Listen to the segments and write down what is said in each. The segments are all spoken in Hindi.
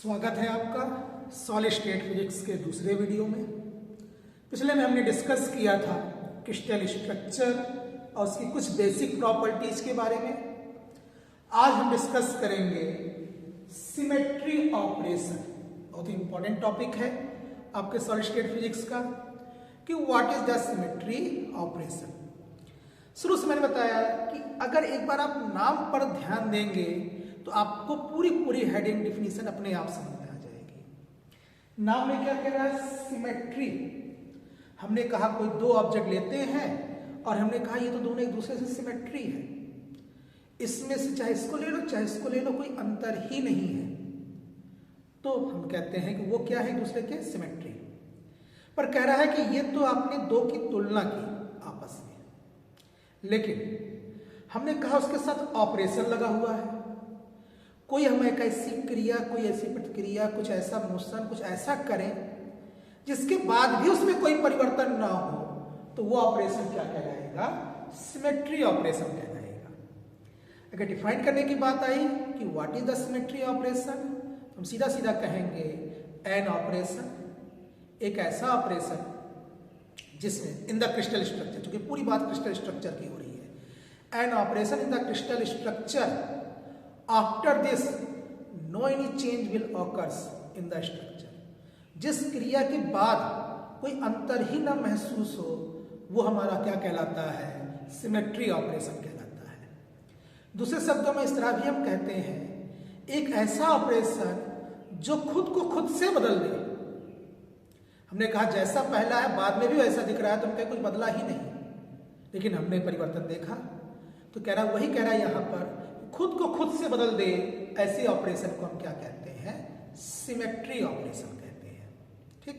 स्वागत है आपका सॉलिड स्टेट फिजिक्स के दूसरे वीडियो में। पिछले में हमने डिस्कस किया था क्रिस्टल स्ट्रक्चर और उसकी कुछ बेसिक प्रॉपर्टीज के बारे में। आज हम डिस्कस करेंगे सिमेट्री ऑपरेशन। बहुत ही इंपॉर्टेंट टॉपिक है आपके सॉलिड स्टेट फिजिक्स का कि what is the symmetry operation. शुरू से मैंने बताया कि अगर एक बार आप नाम पर ध्यान देंगे तो आपको पूरी हेडिंग डिफिनीशन अपने आप समझ में आ जाएगी। नाम में क्या कह रहा है? सिमेट्री। हमने कहा कोई दो ऑब्जेक्ट लेते हैं और हमने कहा ये तो दोनों एक दूसरे से सिमेट्री है, इसमें से चाहे इसको ले लो चाहे इसको ले लो, कोई अंतर ही नहीं है, तो हम कहते हैं कि वो क्या है? एक दूसरे के सिमेट्री। पर कह रहा है कि ये तो आपने दो की तुलना की आपस में, लेकिन हमने कहा उसके साथ ऑपरेशन लगा हुआ है। कोई हम एक ऐसी क्रिया, कोई ऐसी प्रतिक्रिया, कुछ ऐसा मोशन, कुछ ऐसा करें जिसके बाद भी उसमें कोई परिवर्तन ना हो, तो वो ऑपरेशन क्या कहलाएगा? सिमेट्री ऑपरेशन कहलाएगा। अगर डिफाइन करने की बात आई कि what is the symmetry operation, तो हम सीधा सीधा कहेंगे एन ऑपरेशन, एक ऐसा ऑपरेशन जिसमें इन द क्रिस्टल स्ट्रक्चर, क्योंकि पूरी बात क्रिस्टल स्ट्रक्चर की हो रही है, an operation in the crystal structure after this no any change will occurs in the structure. जिस क्रिया के बाद कोई अंतर ही ना महसूस हो, वो हमारा क्या कहलाता है? सिमेट्री ऑपरेशन कहलाता है। दूसरे शब्दों में इस तरह भी हम कहते हैं एक ऐसा ऑपरेशन जो खुद को खुद से बदल दे। हमने कहा जैसा पहला है बाद में भी वैसा दिख रहा है, तो हम कहें कुछ बदला ही नहीं, लेकिन हमने परिवर्तन देखा। तो कह रहा वही कह रहा है यहां पर खुद को खुद से बदल दे, ऐसे ऑपरेशन को हम क्या कहते हैं? सिमेट्री ऑपरेशन कहते हैं। ठीक,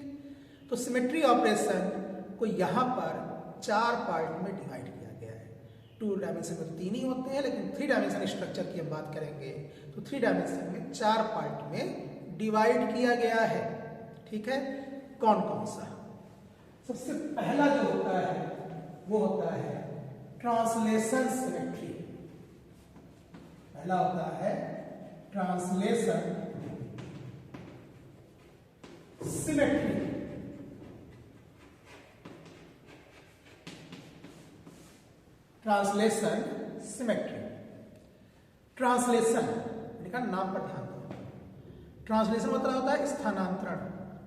तो सिमेट्री ऑपरेशन को यहां पर चार पार्ट में डिवाइड किया गया है। टू डायमेंशन में तो तीन ही होते हैं, लेकिन थ्री डायमेंशन स्ट्रक्चर की हम बात करेंगे तो थ्री डायमेंशन में चार पार्ट में डिवाइड किया गया है। ठीक है, कौन कौन सा? सबसे पहला जो होता है वो होता है ट्रांसलेशन सिमेट्री। पहला होता है translation symmetry. Translation symmetry. Translation देखा, नाम पर ध्यान दो। ट्रांसलेशन मतलब होता है स्थानांतरण,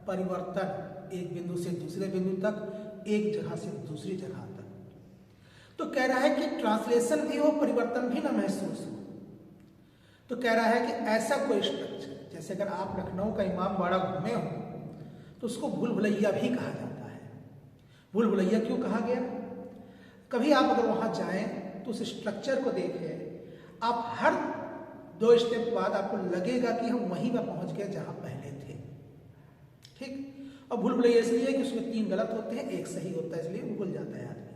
परिवर्तन, एक बिंदु से दूसरे बिंदु तक, एक जगह से दूसरी जगह तक। तो कह रहा है कि ट्रांसलेशन भी हो, परिवर्तन भी ना महसूस हो। तो कह रहा है कि ऐसा कोई स्ट्रक्चर, जैसे अगर आप लखनऊ का इमाम बाड़ा घूमे हो तो उसको भूल भुलैया भी कहा जाता है। भूल भुलैया क्यों कहा गया? कभी आप अगर वहां जाएं तो उस स्ट्रक्चर को देखें, आप हर दो स्टेप बाद आपको लगेगा कि हम वहीं पर पहुंच गए जहां पहले थे। ठीक, और भूल भुलैया इसलिए कि उसमें तीन गलत होते हैं, एक सही होता है, इसलिए भूल जाता है आदमी।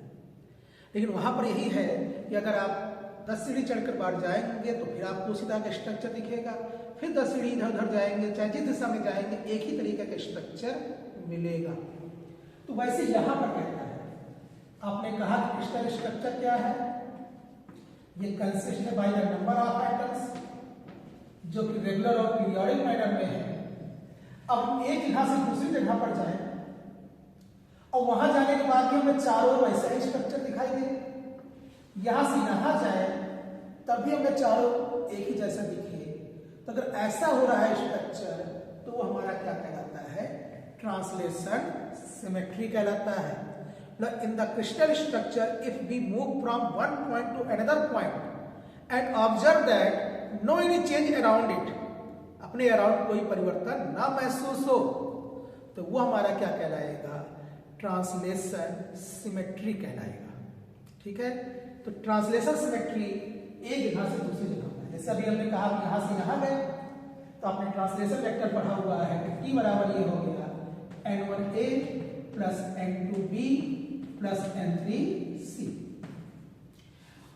लेकिन वहां पर यही है कि अगर आप 10 सीढ़ी चढ़कर बाहर जाएंगे तो फिर आपको उसी तरह का स्ट्रक्चर दिखेगा, फिर 10 सीढ़ी इधर उधर जाएंगे, चाहे जिस दिशा में जाएंगे एक ही तरीके का स्ट्रक्चर मिलेगा। तो वैसे यहां पर कहता है, आपने कहा कि क्रिस्टल स्ट्रक्चर क्या है? ये कंसिस्ट है by the number of atoms, जो कि रेगुलर और पीरियोडिक मैनर में है। अब एक जगह से दूसरी जगह पर जाए और वहां जाने के बाद भी हमें चारों ओर वैसा ही स्ट्रक्चर दिखाई दे, यहां से यहां जाए तब भी हमें चारों एक ही जैसा दिखे, तो अगर ऐसा हो रहा है स्ट्रक्चर तो वो हमारा क्या कहलाता है? ट्रांसलेशन सिमेट्री कहलाता है। In the crystal structure if we move from one point to another point and observe that no any change around it, अपने अराउंड कोई परिवर्तन ना महसूस हो, तो वो हमारा क्या कहलाएगा? ट्रांसलेशन सिमेट्री कहलाएगा। ठीक है, तो ट्रांसलेशन सिमेट्री एक जगह से दूसरी जगह पर, जैसे अभी हमने कहा कि यहां से यहां गए तो आपने ट्रांसलेशन वेक्टर पढ़ा हुआ है कि T बराबर ये हो गया N1A plus N2B plus N3C।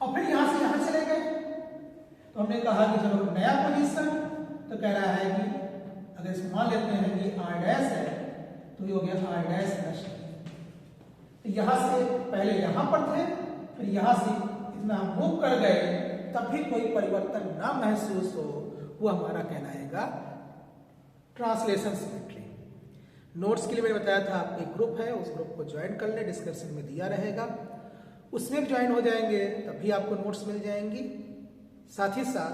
और फिर यहां से यहां चले गए तो हमने कहा कि चलो नया पोजीशन, तो कह रहा है कि अगर इसको मान लेते हैं कि R डैश है तो ये हो गया R डैश प्लस। तो यहां से पहले यहां पर थे, फिर यहां से इतना हम मूव कर गए, तब भी कोई परिवर्तन ना महसूस हो, वो हमारा कहलाएगा ट्रांसलेशन सिमेट्री। नोट्स के लिए मैंने बताया था आपको एक ग्रुप है, उस ग्रुप को ज्वाइन कर लें, डिस्क्रिप्शन में दिया रहेगा, उसमें भी ज्वाइन हो जाएंगे तब भी आपको नोट्स मिल जाएंगी। साथ ही साथ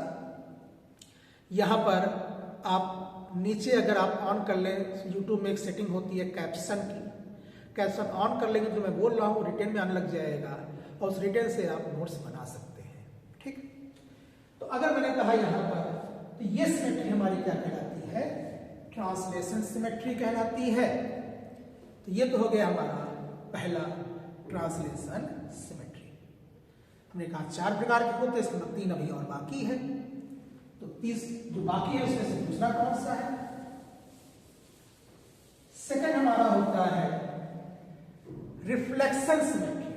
यहाँ पर आप नीचे अगर आप ऑन कर लें, यूट्यूब में एक सेटिंग होती है कैप्शन की, कैप्शन ऑन कर लेंगे जो मैं बोल रहा हूँ रिटर्न में आने लग जाएगा और उस रिटर्न से आप नोट्स बना सकते हैं। ठीक, तो अगर मैंने कहा यहाँ पर तो ये सिमेट्री हमारी क्या कहलाती है? ट्रांसलेशन सिमेट्री कहलाती है। तो ये तो हो गया हमारा पहला ट्रांसलेशन सिमेट्री। हमने कहा 4 प्रकार के होते हैं, इसमें 3 अभी और बाकी है। तो 30 जो बाकी है उसमें से दूसरा कौन सा है? सेकंड हमारा होता है reflection symmetry.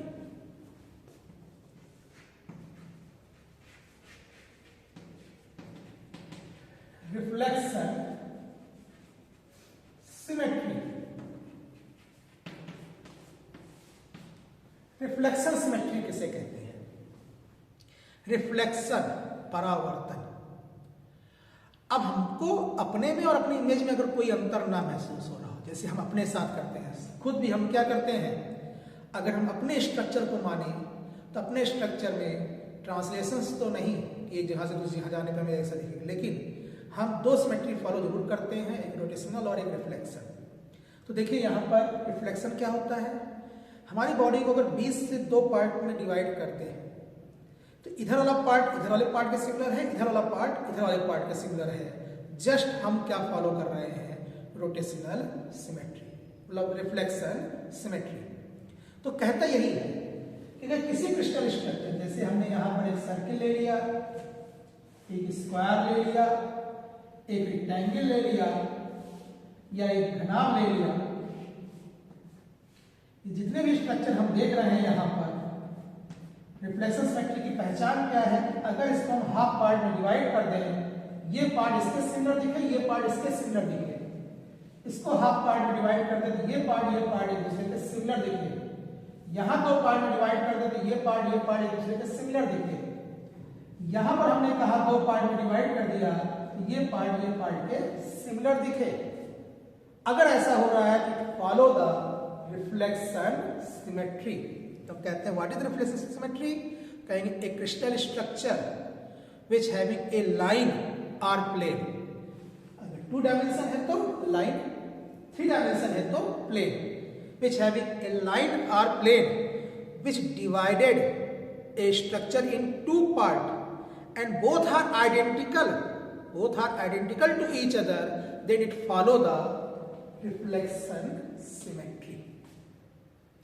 Reflection symmetry. Reflection symmetry किसे कहते हैं? रिफ्लेक्शन परावर्तन। अब हमको अपने में और अपनी इमेज में अगर कोई अंतर ना महसूस हो रहा हो, जैसे हम अपने साथ करते हैं, खुद भी हम क्या करते हैं, अगर हम अपने स्ट्रक्चर को माने तो अपने स्ट्रक्चर में ट्रांसलेशंस तो नहीं कि एक जगह से दूसरी जगह जाने पर हमें ऐसा दिखेगा, लेकिन हम 2 सिमेट्री फॉलो जरूर करते हैं, एक रोटेशनल और एक रिफ्लेक्शन। तो देखिए यहाँ पर रिफ्लेक्शन क्या होता है, हमारी बॉडी को अगर 20 से 2 पार्ट में डिवाइड करते हैं तो इधर वाला पार्ट इधर वाले पार्ट के सिमिलर है, इधर वाला पार्ट इधर वाले पार्ट के सिमिलर है। जस्ट हम क्या फॉलो कर रहे हैं? रोटेशनल सिमेट्री, मतलब रिफ्लेक्शन सिमेट्री। तो कहता यही है कि अगर किसी क्रिस्टल स्ट्रक्चर, जैसे हमने यहाँ पर एक सर्किल ले लिया, एक स्क्वायर ले लिया, एक रेक्टेंगल ले लिया या एक घनाभ ले लिया, जितने भी स्ट्रक्चर हम देख रहे हैं यहाँ पर, रिफ्लेक्शन सिमेट्री की पहचान क्या है? अगर इसको हम हाफ पार्ट में डिवाइड कर दें, ये पार्ट इसके सिमिलर दिखे, ये पार्ट इसके सिमिलर दिखे, इसको हाफ पार्ट में डिवाइड कर दें तो ये पार्ट एक दूसरे के सिमिलर दिखे, यहाँ 2 पार्ट में डिवाइड कर दें तो ये पार्ट एक दूसरे के सिमिलर दिखे, यहाँ पर हमने कहा 2 पार्ट में डिवाइड कर दिया तो ये पार्ट के सिमिलर दिखे। अगर ऐसा हो रहा है तो फॉलो द रिफ्लेक्शन सिमेट्री। तो कहते हैं व्हाट इज रिफ्लेक्शन सिमेट्री? कहेंगे a crystal structure which having a line or plane. अगर 2 डायमेंशन है तो लाइन, 3 डायमेंशन है तो plane. Which having a line or plane which divided a structure in 2 part and both are identical to each other, then it follow the reflection symmetry।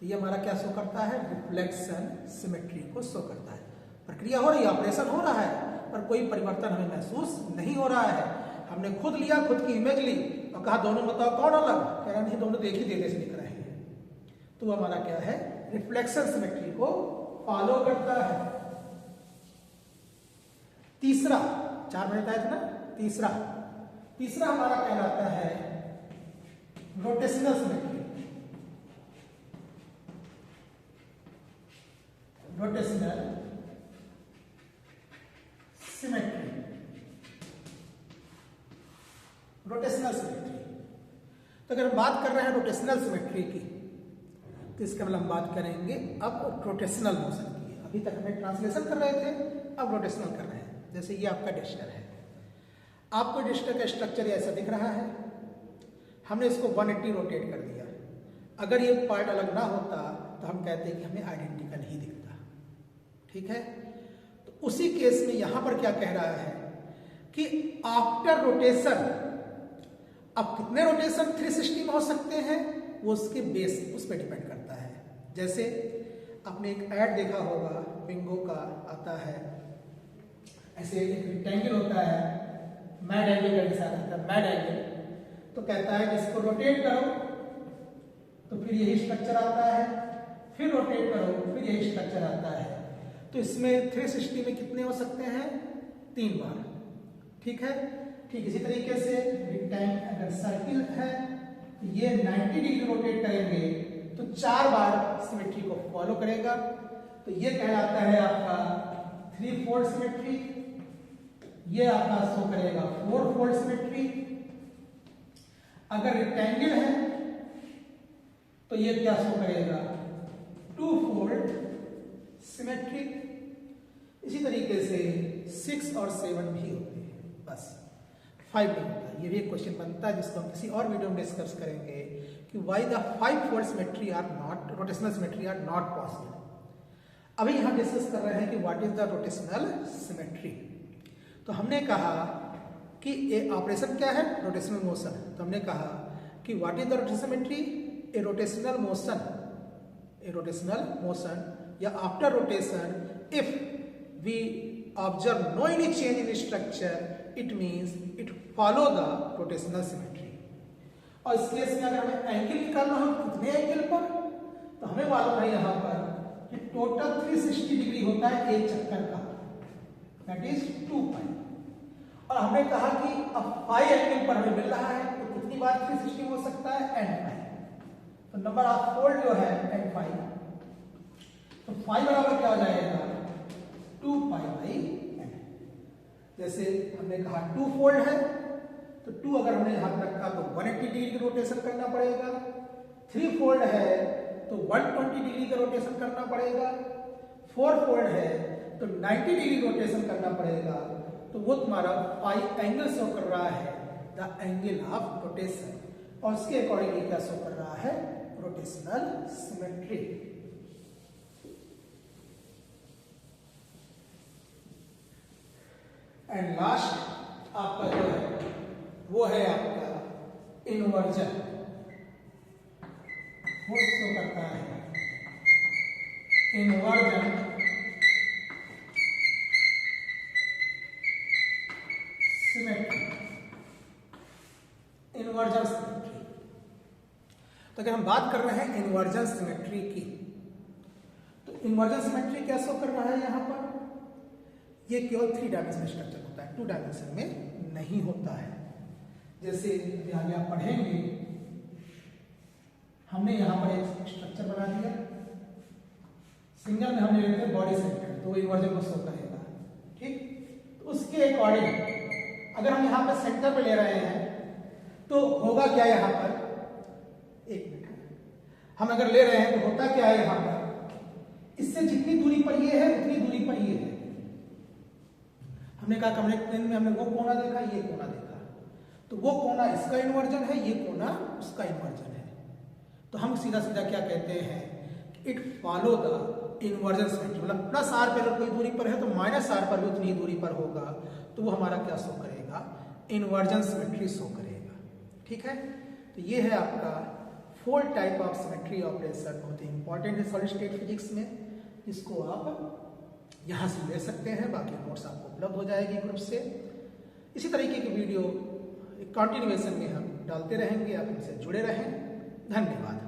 तो ये हमारा क्या शो करता है? रिफ्लेक्शन सिमेट्री को शो करता है। प्रक्रिया हो रही है, ऑपरेशन हो रहा है, पर कोई परिवर्तन हमें महसूस नहीं हो रहा है। हमने खुद लिया, खुद की इमेज ली और कहा दोनों बताओ कौन अलग? कह रहा नहीं, दोनों तो एक ही देने से दिख रहे हैं। तो हमारा क्या है? रिफ्लेक्शन सिमेट्री को फॉलो करता है। तीसरा, 4 मैंने बताया था ना, तीसरा हमारा कहलाता है रोटेशनल सिमेट्री। Rotational symmetry. तो अगर हम बात कर रहे हैं रोटेशनल सिमेट्री की, तो इसके मतलब हम बात करेंगे अब रोटेशनल मोशन की। अभी तक हमें ट्रांसलेशन कर रहे थे, अब रोटेशनल कर रहे हैं। जैसे ये आपका डिस्टर है, आपको डिस्टर का स्ट्रक्चर ऐसा दिख रहा है, हमने इसको 180 रोटेट कर दिया। अगर ये पार्ट अलग ना होता तो हम कहते हैं कि हमें आइडेंटिकल ही दिखता। ठीक है, तो उसी केस में यहां पर क्या कह रहा है कि आफ्टर रोटेशन, अब कितने रोटेशन 360 में हो सकते हैं वो उसके बेस उस पर डिपेंड करता है। जैसे आपने एक ऐड देखा होगा, बिंगो का आता है, ऐसे एक रेक्टेंगल होता है, मैड एंगल के साथ आता है, मैड एंगल। तो कहता है कि इसको रोटेट करो तो फिर यही स्ट्रक्चर आता है, फिर रोटेट करो फिर यही स्ट्रक्चर आता है। तो इसमें 360 में कितने हो सकते हैं? 3 बार। ठीक है, ठीक इसी तरीके से रेक्टेंगल अगर सर्किल है तो ये 90 डिग्री रोटेट करेंगे तो 4 बार सिमेट्री को फॉलो करेगा। तो ये कहलाता है आपका 3-फोल्ड सिमेट्री। ये आपका शो करेगा 4-फोल्ड सिमेट्री। अगर रेक्टेंगल है तो ये क्या शो करेगा, टू फोल्ड सिमेट्रिक। इसी तरीके से 6 और 7 भी होते हैं, बस 5 नहीं होता। ये भी एक क्वेश्चन बनता है जिसको हम किसी और वीडियो में डिस्कस करेंगे कि why the 5 fold symmetry are not, rotational symmetry are not possible. अभी यहां डिस्कस कर रहे हैं कि what is the rotational symmetry. तो हमने कहा कि ये ऑपरेशन क्या है, रोटेशनल मोशन। तो हमने कहा कि what is the rotational symmetry, a rotational motion, a rotational motion या after rotation if we observe no any change in structure it means it follow the rotational symmetry. और इस केस में अगर हमें एंगल निकालना हो कितने एंगल पर, तो हमें मालूम है यहां पर कि टोटल 360 डिग्री होता है एक चक्कर का, दैट इज 2 पाई। और हमने कहा कि अब पाई एंगल पर हमें मिल रहा है तो कितनी बार 360 हो सकता है, n पाई। तो नंबर ऑफ फोल्ड जो है n पाई, तो पाई बराबर क्या हो जाएगा, 2 पाई बाई n। जैसे हमने कहा 2 फोल्ड है तो 2 अगर हमने यहां पर रखा तो 180 डिग्री का रोटेशन करना पड़ेगा। 3 फोल्ड है तो 120 डिग्री का रोटेशन करना पड़ेगा। 4 फोल्ड है तो 90 डिग्री रोटेशन करना पड़ेगा। तो वो तुम्हारा पाई एंगल शो कर रहा है, द एंगल ऑफ रोटेशन, और उसके अकॉर्डिंग क्या शो कर रहा है, रोटेशनल सिमेट्री। एंड लास्ट आपका जो है वो है आपका इन्वर्जन, वो शो करता है इन्वर्जन सिमेट्री, इन्वर्जन सिमेट्री। तो अगर हम बात कर रहे हैं इन्वर्जन सिमेट्री की, तो इन्वर्जन सिमेट्री क्या शो कर रहा है यहां पर, ये केवल 3 डायमेंशनल स्ट्रक्चर होता है, 2 डायमेंशन में नहीं होता है। जैसे आगे आप पढ़ेंगे, हमने यहां पर एक स्ट्रक्चर बना दिया, सिंगल में हमने लेते हैं बॉडी सेंटर, तो वो इन्वर्जन को शो करेगा, ठीक। तो उसके अकॉर्डिंग अगर हम यहां पर सेंटर पे ले रहे हैं तो होगा क्या यहां पर, एक मिनट, हम अगर ले रहे हैं तो होता क्या है यहां पर, इससे जितनी दूरी पर ये है उतनी दूरी पर ये है। हमने कहा कमरे प्लेन में हमने वो कोना देखा, ये कोना देखा, तो वो कोना इसका इन्वर्जन है, ये कोना उसका इन्वर्जन है। तो हम सीधा सीधा क्या कहते हैं, it follow the inversion symmetry, मतलब प्लस आर पे अगर कोई दूरी पर है तो माइनस आर पर भी उतनी ही दूरी पर होगा, तो वो हमारा क्या शो करेगा, इन्वर्जन सिमेट्री शो करेगा, ठीक है। तो ये है आपका 4 टाइप ऑफ सिमेट्री ऑपरेशन, बहुत ही इंपॉर्टेंट है सॉलिड स्टेट फिजिक्स में, जिसको आप यहां से ले सकते हैं। बाकी नोट्स आपको उपलब्ध हो जाएगी ग्रुप से। इसी तरीके की वीडियो कंटिन्यूएशन में हम डालते रहेंगे, आप हमसे जुड़े रहें। धन्यवाद।